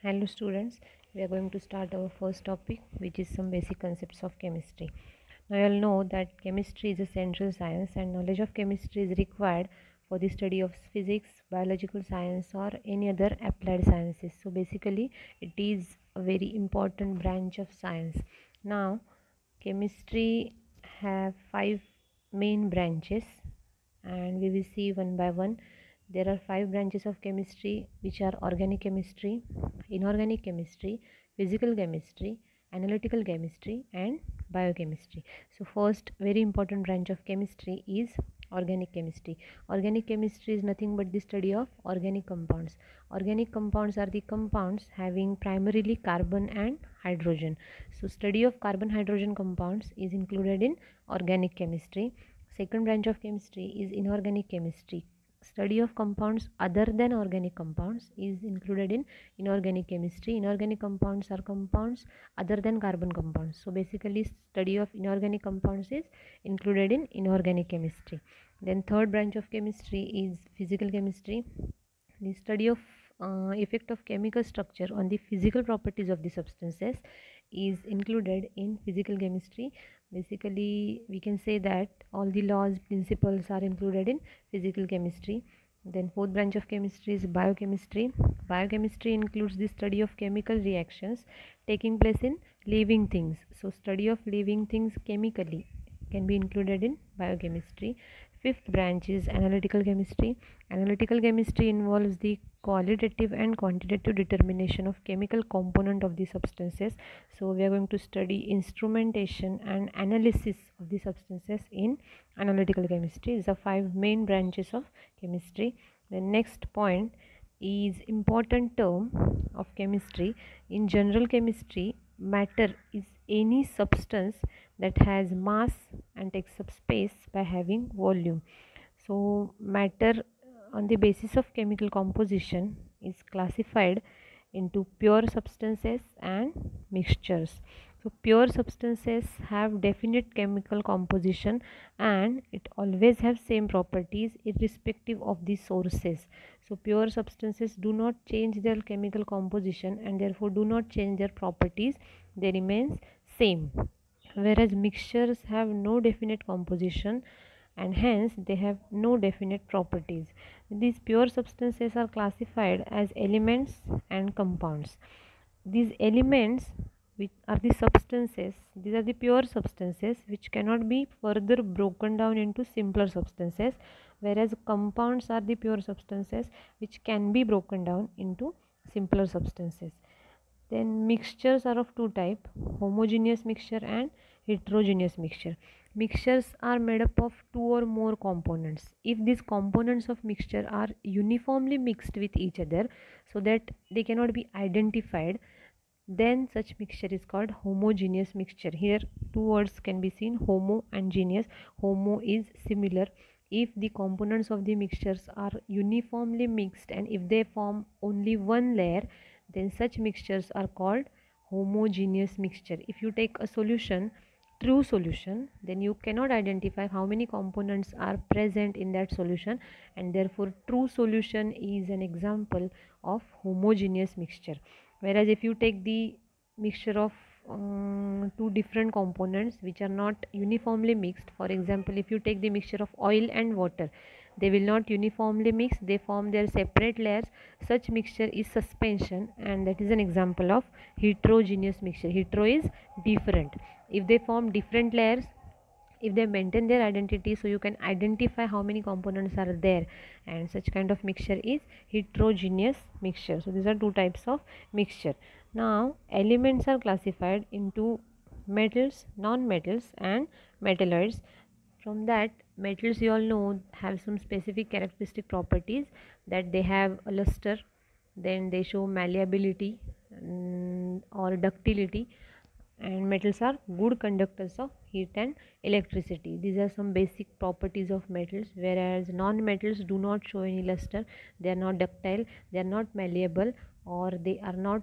Hello students, we are going to start our first topic, which is some basic concepts of chemistry. Now you all know that chemistry is a central science and knowledge of chemistry is required for the study of physics, biological science or any other applied sciences. So basically it is a very important branch of science. Now chemistry have 5 main branches and we will see one by one. There are 5 branches of chemistry, which are organic chemistry, inorganic chemistry, physical chemistry, analytical chemistry and biochemistry. So first very important branch of chemistry is organic chemistry. Organic chemistry is nothing but the study of organic compounds. Organic compounds are the compounds having primarily carbon and hydrogen. So study of carbon hydrogen compounds is included in organic chemistry. Second branch of chemistry is inorganic chemistry. Study of compounds other than organic compounds is included in inorganic chemistry. Inorganic compounds are compounds other than carbon compounds. So basically study of inorganic compounds is included in inorganic chemistry. Then third branch of chemistry is physical chemistry. The study of effect of chemical structure on the physical properties of the substances is included in physical chemistry. Basically we can say that all the laws, principles are included in physical chemistry. Then fourth branch of chemistry is biochemistry. Biochemistry includes the study of chemical reactions taking place in living things. So study of living things chemically can be included in biochemistry. Fifth branch is analytical chemistry. Analytical chemistry involves the qualitative and quantitative determination of chemical component of the substances. So we are going to study instrumentation and analysis of the substances in analytical chemistry. These are 5 main branches of chemistry. The next point is important term of chemistry. In general chemistry, matter is any substance that has mass and takes up space by having volume. So matter on the basis of chemical composition is classified into pure substances and mixtures. So pure substances have definite chemical composition and it always have same properties irrespective of the sources. So pure substances do not change their chemical composition and therefore do not change their properties, they remain same. Whereas mixtures have no definite composition and hence they have no definite properties. These pure substances are classified as elements and compounds. These elements, which are the substances, these are the pure substances which cannot be further broken down into simpler substances, whereas compounds are the pure substances which can be broken down into simpler substances. Then mixtures are of two types, homogeneous mixture and heterogeneous mixture. Mixtures are made up of 2 or more components. If these components of mixture are uniformly mixed with each other so that they cannot be identified, then such mixture is called homogeneous mixture. Here 2 words can be seen, homo and geneous. Homo is similar. If the components of the mixtures are uniformly mixed and if they form only one layer, then such mixtures are called homogeneous mixture. If you take a solution, true solution, then you cannot identify how many components are present in that solution and therefore true solution is an example of homogeneous mixture. Whereas if you take the mixture of two different components which are not uniformly mixed, for example if you take the mixture of oil and water, they will not uniformly mix, they form their separate layers. Such mixture is suspension and that is an example of heterogeneous mixture. Hetero is different. If they form different layers, if they maintain their identity, so you can identify how many components are there, and such kind of mixture is heterogeneous mixture. So these are 2 types of mixture. Now elements are classified into metals, non-metals and metalloids. From that, metals you all know have some specific characteristic properties, that they have a luster, then they show malleability or ductility, and metals are good conductors of heat and electricity. These are some basic properties of metals, whereas non-metals do not show any luster, they are not ductile, they are not malleable, or they are not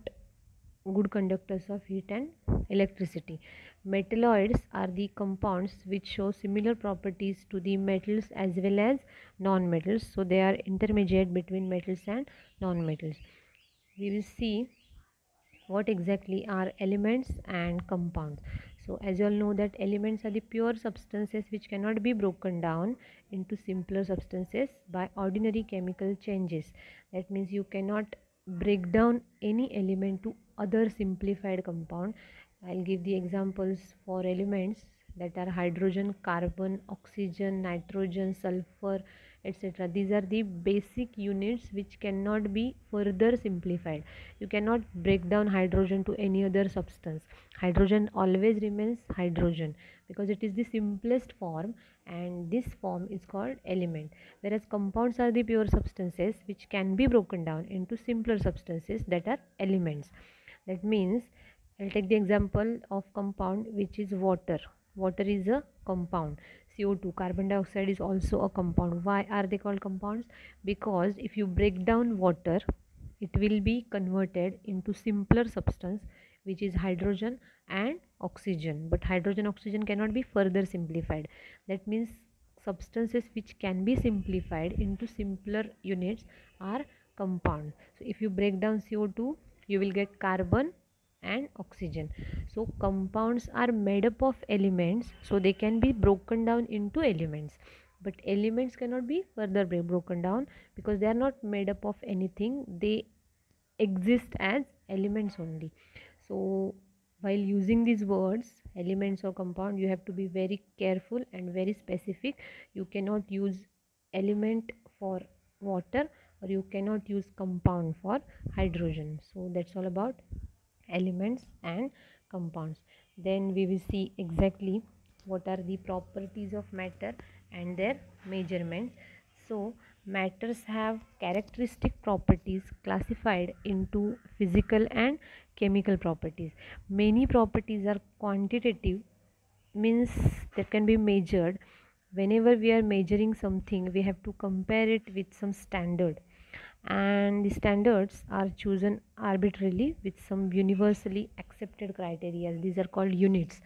good conductors of heat and electricity. Metalloids are the compounds which show similar properties to the metals as well as non-metals, so they are intermediate between metals and non-metals. We will see what exactly are elements and compounds. So as you all know that elements are the pure substances which cannot be broken down into simpler substances by ordinary chemical changes. That means you cannot break down any element to other simplified compound. I'll give the examples for elements that are hydrogen, carbon, oxygen, nitrogen, sulfur, etc. These are the basic units which cannot be further simplified. You cannot break down hydrogen to any other substance. Hydrogen always remains hydrogen because it is the simplest form, and this form is called element. Whereas compounds are the pure substances which can be broken down into simpler substances, that are elements. That means I'll take the example of compound, which is water. Water is a compound. CO2, carbon dioxide, is also a compound. Why are they called compounds? Because if you break down water, it will be converted into simpler substance, which is hydrogen and oxygen. But hydrogen oxygen cannot be further simplified. That means substances which can be simplified into simpler units are compound. So if you break down CO2, you will get carbon and oxygen. So compounds are made up of elements, so they can be broken down into elements, but elements cannot be further broken down because they are not made up of anything. They exist as elements only. So while using these words, elements or compound, you have to be very careful and very specific. You cannot use element for water, or you cannot use compound for hydrogen. So that's all about elements and compounds. Then we will see exactly what are the properties of matter and their measurements. So matters have characteristic properties classified into physical and chemical properties. Many properties are quantitative, means that can be measured. Whenever we are measuring something, we have to compare it with some standard, and the standards are chosen arbitrarily with some universally accepted criteria. These are called units.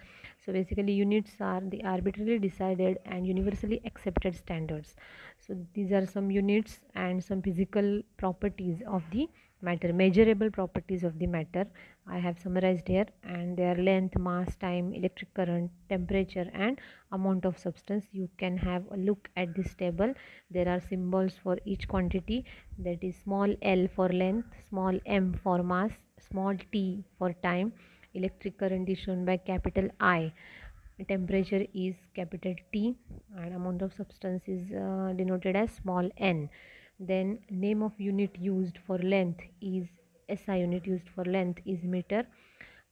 So basically units are the arbitrarily decided and universally accepted standards. So these are some units and some physical properties of the matter, measurable properties of the matter I have summarized here, and their length, mass, time, electric current, temperature and amount of substance. You can have a look at this table. There are symbols for each quantity, that is small l for length, small m for mass, small t for time, electric current is shown by capital I, temperature is capital T, and amount of substance is denoted as small n. Then name of unit used for length is SI unit used for length is meter,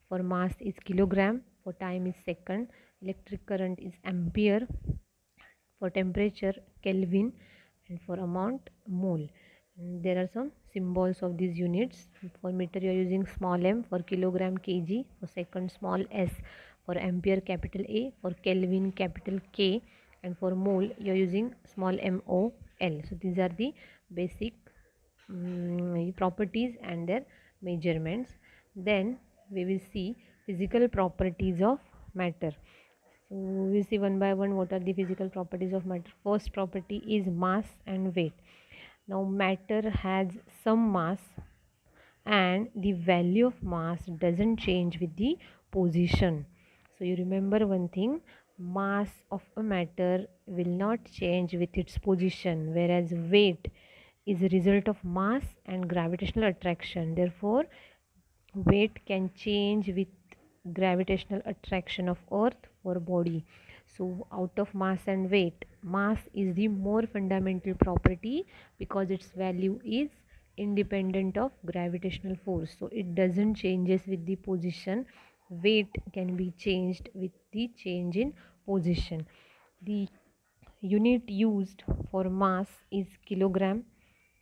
for mass is kilogram, for time is second, electric current is ampere, for temperature Kelvin, and for amount mole. And there are some symbols of these units. For meter you are using small m, for kilogram kg, for second small s, for ampere capital A, for Kelvin capital K, and for mole you are using small mol. So these are the basic properties and their measurements. Then we will see physical properties of matter. So we will see one by one what are the physical properties of matter. First property is mass and weight. Now matter has some mass, and the value of mass doesn't change with the position. So you remember one thing, mass of a matter will not change with its position, whereas weight is a result of mass and gravitational attraction. Therefore weight can change with gravitational attraction of earth or body. So out of mass and weight, mass is the more fundamental property because its value is independent of gravitational force, so it doesn't changes with the position. Weight can be changed with the change in position. The unit used for mass is kilogram,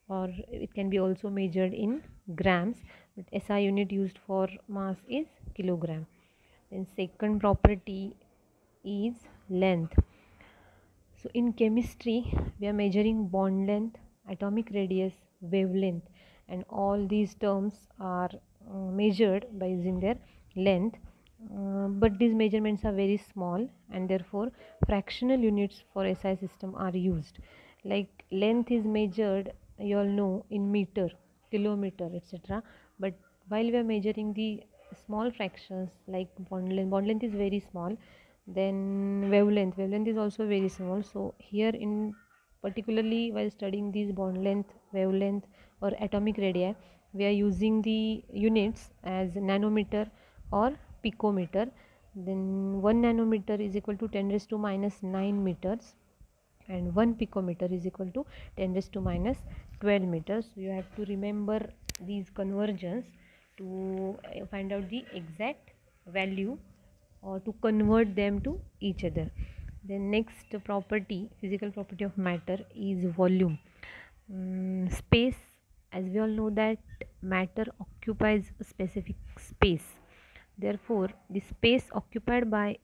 or it can be also measured in grams, but SI unit used for mass is kilogram. Then second property is length. So in chemistry we are measuring bond length, atomic radius, wavelength, and all these terms are measured by using their length. But these measurements are very small, and therefore fractional units for SI system are used. Like length is measured, you all know, in meter, kilometer, etc. But while we are measuring the small fractions like bond length is very small, then wavelength is also very small. So here in particularly while studying these bond length, wavelength or atomic radii, we are using the units as nanometer or picometer. Then 1 nanometer is equal to 10 raised to minus 9 meters, and 1 picometer is equal to 10 raised to minus 12 meters. So you have to remember these conversions to find out the exact value or to convert them to each other. The next property, physical property of matter, is volume. Space, as we all know that matter occupies a specific space. Therefore, the space occupied by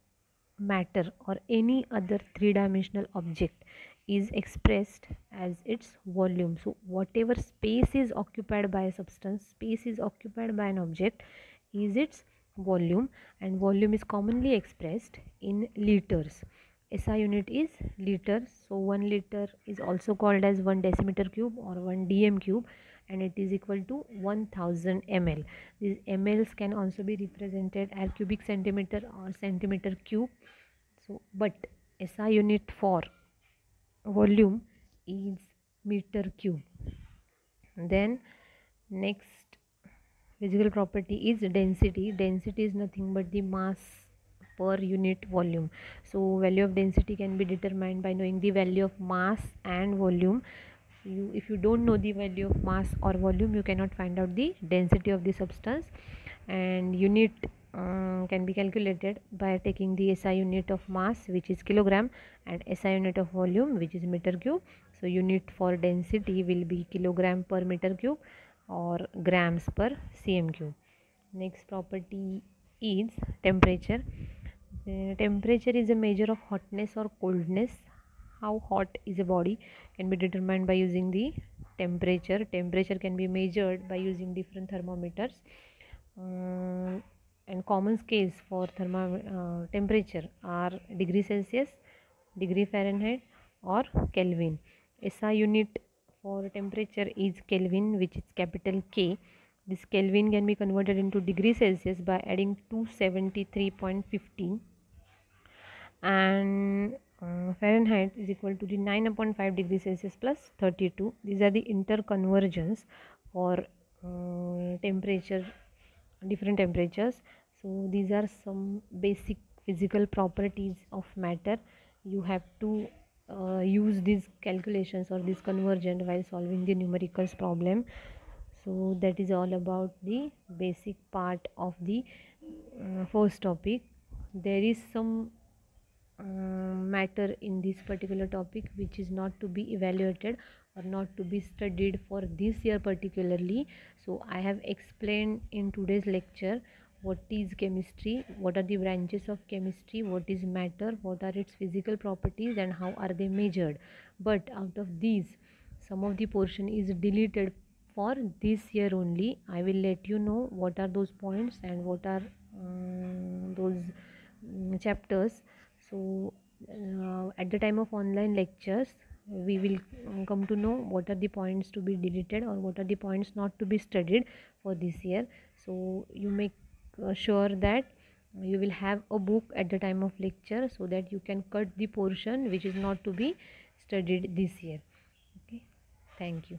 matter or any other three-dimensional object is expressed as its volume. So whatever space is occupied by a substance, space is occupied by an object, is its volume, and volume is commonly expressed in liters. SI unit is liter. So 1 liter is also called as 1 decimeter cube or 1 dm cube, and it is equal to 1000 ml. These mls can also be represented as cubic centimeter or centimeter cube. So but SI unit for volume is meter cube. Then next physical property is density. Density is nothing but the mass per unit volume. So value of density can be determined by knowing the value of mass and volume. If you don't know the value of mass or volume, you cannot find out the density of the substance. And unit can be calculated by taking the SI unit of mass, which is kilogram, and SI unit of volume, which is meter cube. So unit for density will be kilogram per meter cube or grams per cm cube. Next property is temperature. Temperature is a measure of hotness or coldness. How hot is a body can be determined by using the temperature. Temperature can be measured by using different thermometers. And common scales for temperature are degree Celsius, degree Fahrenheit or Kelvin. SI unit for temperature is Kelvin, which is capital K. This Kelvin can be converted into degree Celsius by adding 273.15, and Fahrenheit is equal to the 9/5 degrees Celsius plus 32. These are the interconversions for temperature, different temperatures. So these are some basic physical properties of matter. You have to use these calculations or this conversion while solving the numericals problem. So that is all about the basic part of the first topic. There is some matter in this particular topic which is not to be evaluated or not to be studied for this year particularly. So I have explained in today's lecture what is chemistry, what are the branches of chemistry, what is matter, what are its physical properties, and how are they measured. But out of these, some of the portion is deleted for this year only. I will let you know what are those points and what are those chapters. So at the time of online lectures, we will come to know what are the points to be deleted or what are the points not to be studied for this year. So you make sure that you will have a book at the time of lecture so that you can cut the portion which is not to be studied this year. Okay, thank you.